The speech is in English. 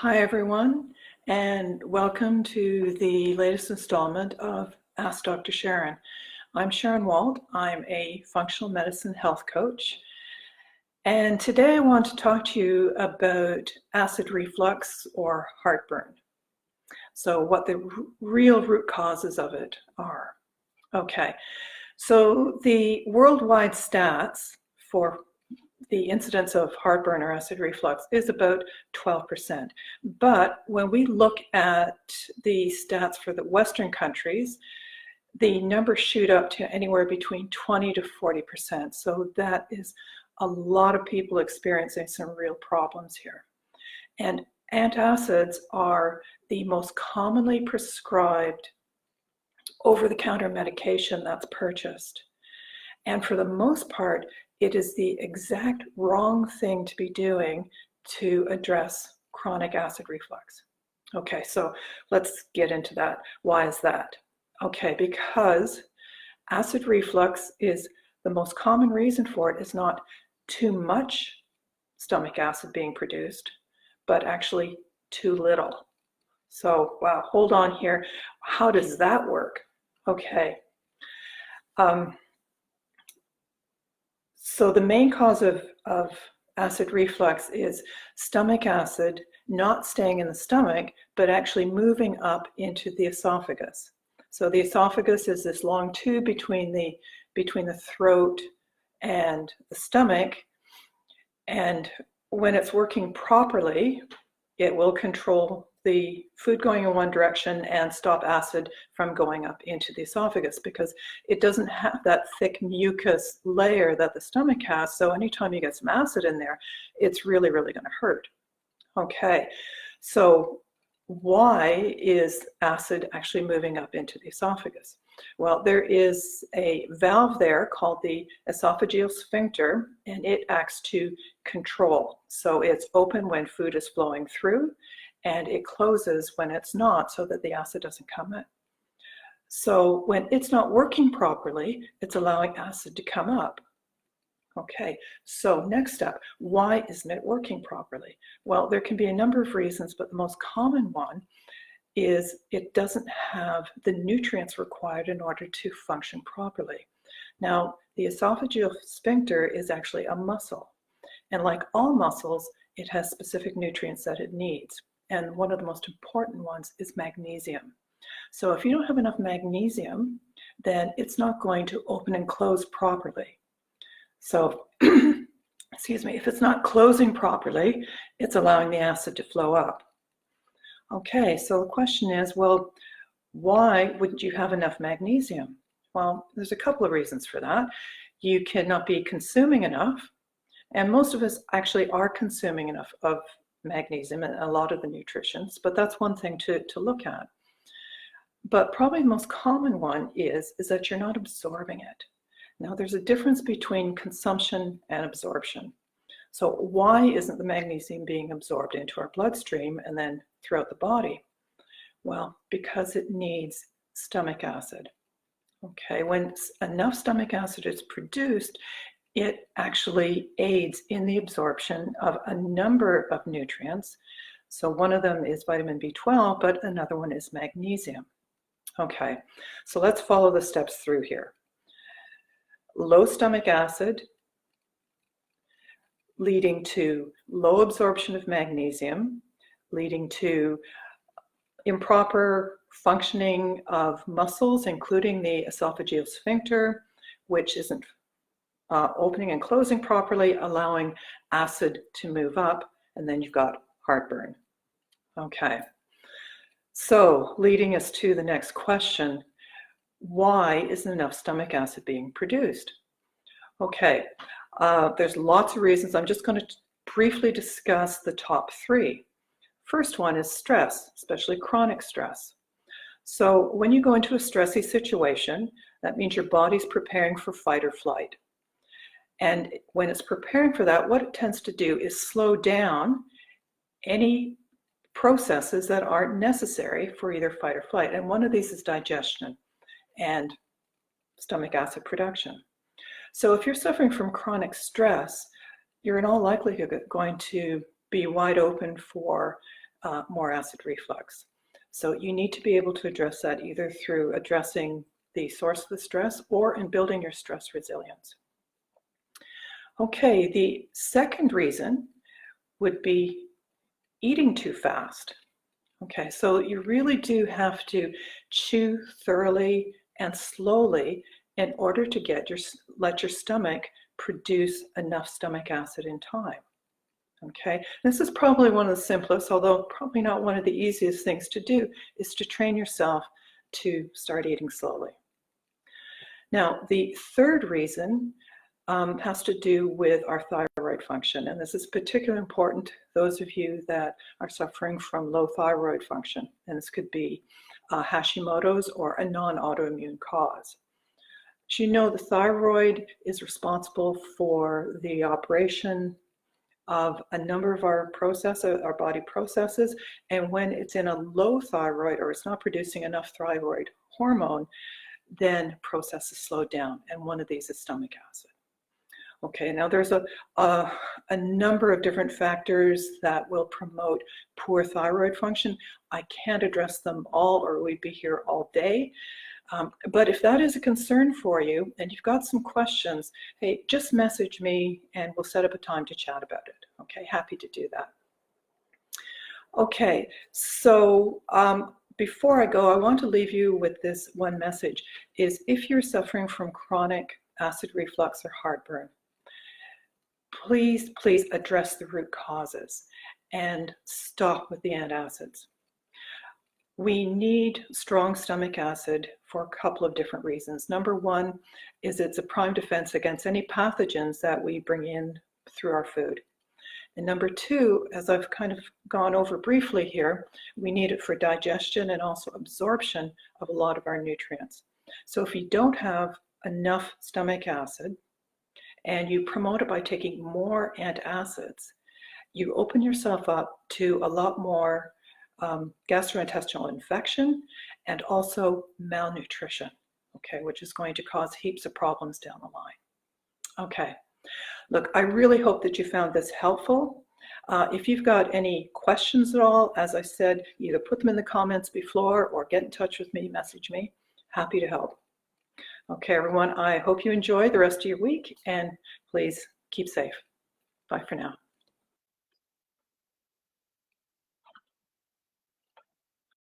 Hi, everyone, and welcome to the latest installment of Ask Dr. Sharon. I'm Sharon Wald. I'm a functional medicine health coach, and today I want to talk to you about acid reflux or heartburn. So what the real root causes of it are. Okay, so the worldwide stats for the incidence of heartburn or acid reflux is about 12%. But when we look at the stats for the Western countries, the numbers shoot up to anywhere between 20 to 40%. So that is a lot of people experiencing some real problems here. And antacids are the most commonly prescribed over-the-counter medication that's purchased. And for the most part, it is the exact wrong thing to be doing to address chronic acid reflux. Okay, so let's get into that. Why is that? Okay, because acid reflux is the most common reason for it is not too much stomach acid being produced, but actually too little. So, wow, hold on here. How does that work? Okay. So the main cause of acid reflux is stomach acid not staying in the stomach, but actually moving up into the esophagus. So the esophagus is this long tube between the throat and the stomach, and when it's working properly, it will control the food going in one direction and stop acid from going up into the esophagus, because it doesn't have that thick mucus layer that the stomach has. So anytime you get some acid in there, it's really, really going to hurt. Okay, so why is acid actually moving up into the esophagus? Well, there is a valve there called the esophageal sphincter, and it acts to control. So it's open when food is flowing through, and it closes when it's not, so that the acid doesn't come in. So when it's not working properly, it's allowing acid to come up. Okay, so next step, why isn't it working properly? Well, there can be a number of reasons, but the most common one is it doesn't have the nutrients required in order to function properly. Now, the esophageal sphincter is actually a muscle, and like all muscles, it has specific nutrients that it needs. And one of the most important ones is magnesium. So if you don't have enough magnesium, then it's not going to open and close properly. So, excuse me, if it's not closing properly, it's allowing the acid to flow up. Okay, so the question is, well, why wouldn't you have enough magnesium? Well, there's a couple of reasons for that. You cannot be consuming enough, and most of us actually are consuming enough of magnesium and a lot of the nutrients, but that's one thing to look at. But probably the most common one is that you're not absorbing it. Now, there's a difference between consumption and absorption. So why isn't the magnesium being absorbed into our bloodstream and then throughout the body? Well, because it needs stomach acid. Okay, when enough stomach acid is produced, it actually aids in the absorption of a number of nutrients. So one of them is vitamin B12, but another one is magnesium. Okay, so let's follow the steps through here. Low stomach acid leading to low absorption of magnesium, leading to improper functioning of muscles, including the esophageal sphincter, which isn't opening and closing properly, allowing acid to move up, and then you've got heartburn. Okay, so leading us to the next question, why isn't enough stomach acid being produced? Okay, there's lots of reasons. I'm just going to briefly discuss the top three. First one is stress, especially chronic stress. So when you go into a stressy situation, that means your body's preparing for fight or flight. And when it's preparing for that, what it tends to do is slow down any processes that aren't necessary for either fight or flight. And one of these is digestion and stomach acid production. So if you're suffering from chronic stress, you're in all likelihood going to be wide open for more acid reflux. So you need to be able to address that either through addressing the source of the stress or in building your stress resilience. Okay, the second reason would be eating too fast. Okay, so you really do have to chew thoroughly and slowly in order to let your stomach produce enough stomach acid in time. Okay, this is probably one of the simplest, although probably not one of the easiest things to do, is to train yourself to start eating slowly. Now, the third reason has to do with our thyroid function, and this is particularly important to those of you that are suffering from low thyroid function, and this could be Hashimoto's or a non-autoimmune cause. As you know, the thyroid is responsible for the operation of a number of our body processes, and when it's in a low thyroid or it's not producing enough thyroid hormone, then processes slow down, and one of these is stomach acid. Okay, now there's a number of different factors that will promote poor thyroid function. I can't address them all or we'd be here all day. But if that is a concern for you and you've got some questions, hey, just message me and we'll set up a time to chat about it. Okay, happy to do that. Okay, so before I go, I want to leave you with this one message, is if you're suffering from chronic acid reflux or heartburn, please address the root causes and stop with the antacids. We need strong stomach acid for a couple of different reasons. Number one is it's a prime defense against any pathogens that we bring in through our food. And number two, as I've kind of gone over briefly here, we need it for digestion and also absorption of a lot of our nutrients. So if you don't have enough stomach acid and you promote it by taking more antacids, you open yourself up to a lot more gastrointestinal infection and also malnutrition, okay, which is going to cause heaps of problems down the line. Okay, look, I really hope that you found this helpful. If you've got any questions at all, as I said, either put them in the comments below or get in touch with me, message me. Happy to help. Okay, everyone, I hope you enjoy the rest of your week and please keep safe. Bye for now.